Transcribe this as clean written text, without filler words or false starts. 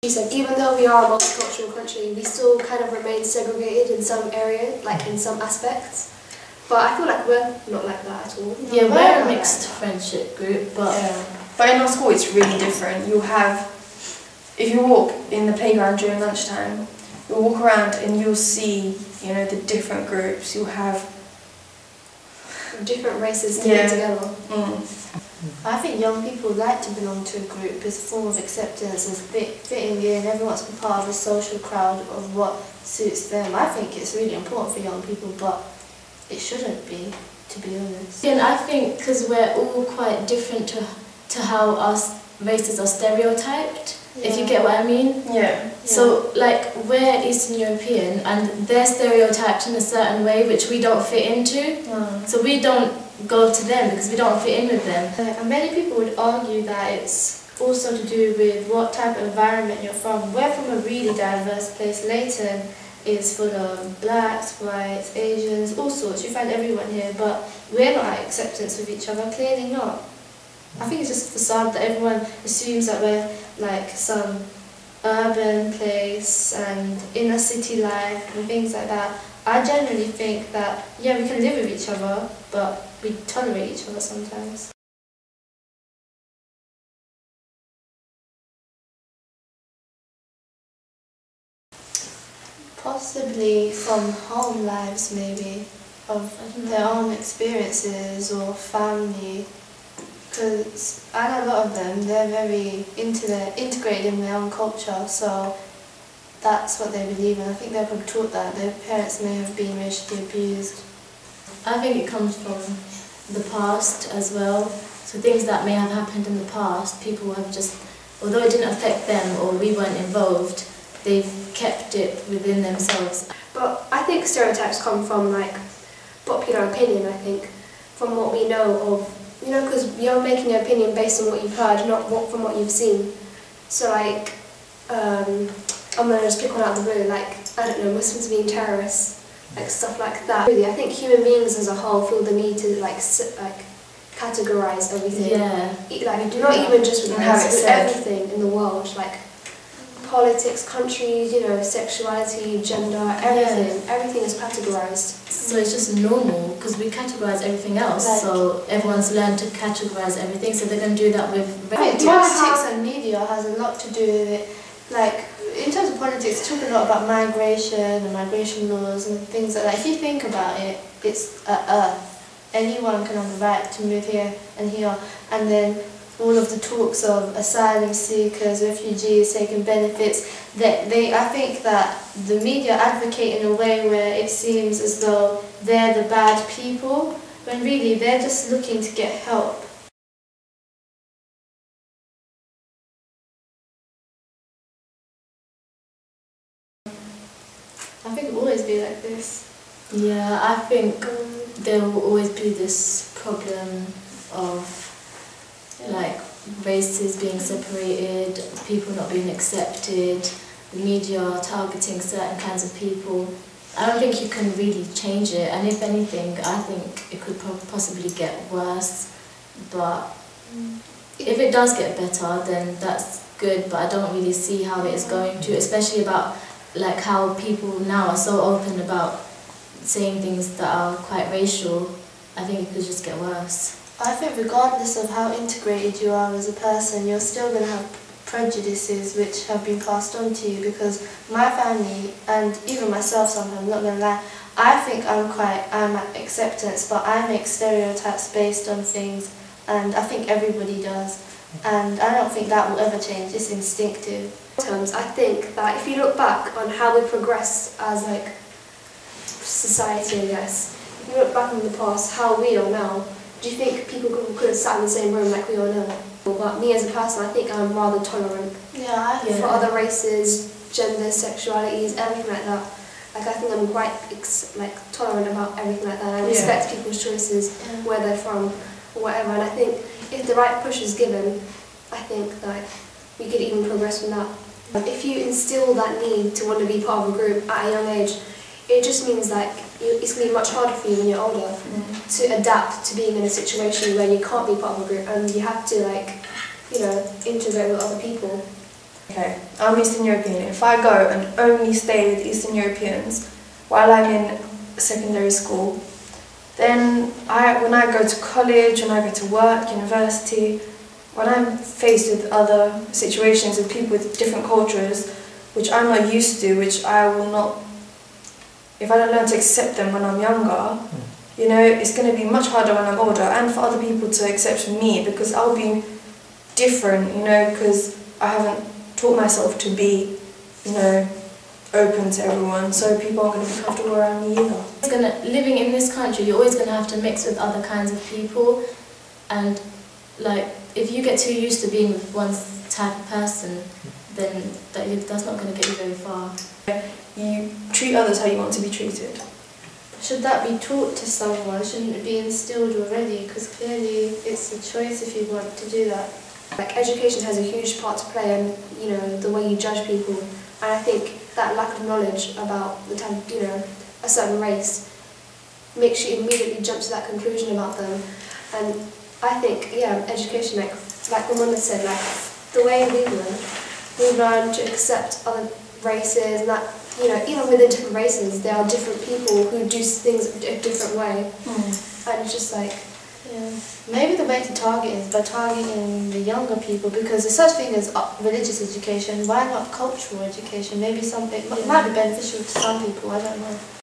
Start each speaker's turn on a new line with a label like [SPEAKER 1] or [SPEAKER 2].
[SPEAKER 1] She said, even though we are a multicultural country, we still kind of remain segregated in some areas, like in some aspects. But I feel like we're not like that at all.
[SPEAKER 2] Yeah, we're a mixed friendship group, but
[SPEAKER 3] but in our school it's really different. You'll have, if you walk in the playground during lunchtime, you'll walk around and you'll see, you know, the different groups. You'll have
[SPEAKER 1] different races together.
[SPEAKER 2] I think young people like to belong to a group as a form of acceptance and fitting in. Everyone wants to be part of a social crowd of what suits them. I think it's really important for young people, but it shouldn't be, to be honest.
[SPEAKER 4] And I think because we're all quite different to how our races are stereotyped, if you get what I mean.
[SPEAKER 3] Yeah.
[SPEAKER 4] So like we're Eastern European and they're stereotyped in a certain way which we don't fit into. So we don't go to them because we don't fit in with them.
[SPEAKER 2] And many people would argue that it's also to do with what type of environment you're from. We're from a really diverse place. Leighton is full of blacks, whites, Asians, all sorts. You find everyone here, but we're not at acceptance with each other, clearly not. I think it's just a facade that everyone assumes that we're like some urban place and inner city life and things like that. I generally think that, yeah, we can live with each other, but we tolerate each other sometimes. Possibly from home lives, maybe, of their own experiences or family. Because I know a lot of them, they're very integrated in their own culture, so that's what they believe in. I think they're probably taught that. Their parents may have been racially abused.
[SPEAKER 4] I think it comes from the past as well. So things that may have happened in the past, people have just, although it didn't affect them or we weren't involved, they've kept it within themselves.
[SPEAKER 1] But I think stereotypes come from like popular opinion, I think, from what we know of, you know, because you're making an opinion based on what you've heard, not from what you've seen. So like, I'm going to just pick one out of the blue, like, I don't know, Muslims being terrorists, like stuff like that. Really, I think human beings as a whole feel the need to like categorize everything.
[SPEAKER 4] Yeah.
[SPEAKER 1] Like, not even just with race, with everything in the world, like politics, countries, you know, sexuality, gender, everything. Yeah. Everything is categorized.
[SPEAKER 4] So it's just normal because we categorize everything else. Like, so everyone's learned to categorize everything, so they're going to do that with
[SPEAKER 2] politics and media has a lot to do with it. Like, in terms of politics, talk a lot about migration and migration laws and things like that. If you think about it, it's Earth. Anyone can have the right to move here and here. And then all of the talks of asylum seekers, refugees taking benefits, I think that the media advocate in a way where it seems as though they're the bad people, when really they're just looking to get help. I think it'll always be like this.
[SPEAKER 4] Yeah, I think there will always be this problem of like races being separated, people not being accepted, the media targeting certain kinds of people. I don't think you can really change it, and if anything, I think it could possibly get worse. But if it does get better, then that's good, but I don't really see how it is going to, especially about like how people now are so open about saying things that are quite racial. I think it could just get worse.
[SPEAKER 2] I think regardless of how integrated you are as a person, you're still going to have prejudices which have been passed on to you, because my family, and even myself sometimes, I'm not going to lie, I think I'm at acceptance, but I make stereotypes based on things, and I think everybody does. And I don't think that will ever change, it's instinctive.
[SPEAKER 1] I think that if you look back on how we progressed as like society, I guess, if you look back in the past, how we are now, do you think people could have sat in the same room like we are now? But me as a person, I think I'm rather tolerant.
[SPEAKER 2] Yeah,
[SPEAKER 1] for other races, genders, sexualities, everything like that. Like I think I'm quite tolerant about everything like that. I respect people's choices, where they're from, or whatever. And I think if the right push is given, I think that we could even progress from that. If you instill that need to want to be part of a group at a young age, it just means like it's going to be much harder for you when you're older to adapt to being in a situation where you can't be part of a group and you have to integrate with other people.
[SPEAKER 3] Okay, I'm Eastern European. If I go and only stay with Eastern Europeans while I'm in secondary school, then when I go to college, when I go to work, university, when I'm faced with other situations with people with different cultures, which I'm not used to, which I will not, if I don't learn to accept them when I'm younger, you know, it's going to be much harder when I'm older, and for other people to accept me, because I'll be different, you know, because I haven't taught myself to be, you know, open to everyone, so people aren't going to be comfortable around me either.
[SPEAKER 4] Living in this country, you're always going to have to mix with other kinds of people, and like if you get too used to being with one type of person, then that's not going to get you very far.
[SPEAKER 3] You treat others how you want to be treated.
[SPEAKER 2] Should that be taught to someone? Shouldn't it be instilled already? Because clearly it's a choice if you want to do that.
[SPEAKER 1] Like, education has a huge part to play in, you know, the way you judge people, and I think that lack of knowledge about the type, you know, a certain race makes you immediately jump to that conclusion about them. And I think, yeah, education, like Ramona said, like the way we've learned to accept other races, and that, you know, even within different races, there are different people who do things a different way, and it's just like.
[SPEAKER 2] Yeah. Maybe the way to target is by targeting the younger people, because there's such thing as religious education. Why not cultural education? Maybe it might be beneficial to some people, I don't know.